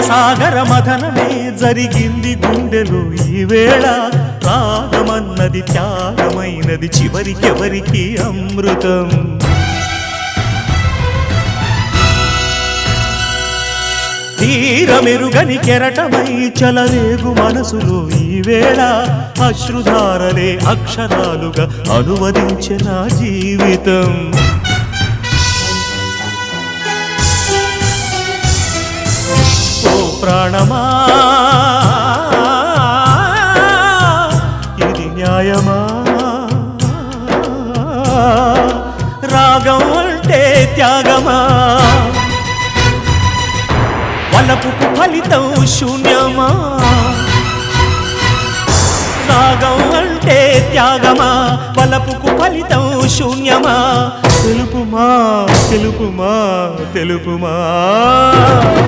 సాగర మథనమే జరిగింది గుండెలో ఈ వేళ రాగమన్నది త్యాగమైనది చివరికెవరికి అమృతం తీరమెరుగని కెరటమై చలరేగు మనసులో ఈ వేళ అశ్రుధారలే అక్షరాలుగా అనువదించే నా జీవితం ఓ ప్రాణమా ఇది న్యాయమా రాగం అంటే త్యాగమా వలపుకు ఫలితం శూన్యమా రాగం అంటే త్యాగమా వలపుకు ఫలితం శూన్యమా తెలుపుమా తెలుపుమా తెలుపుమా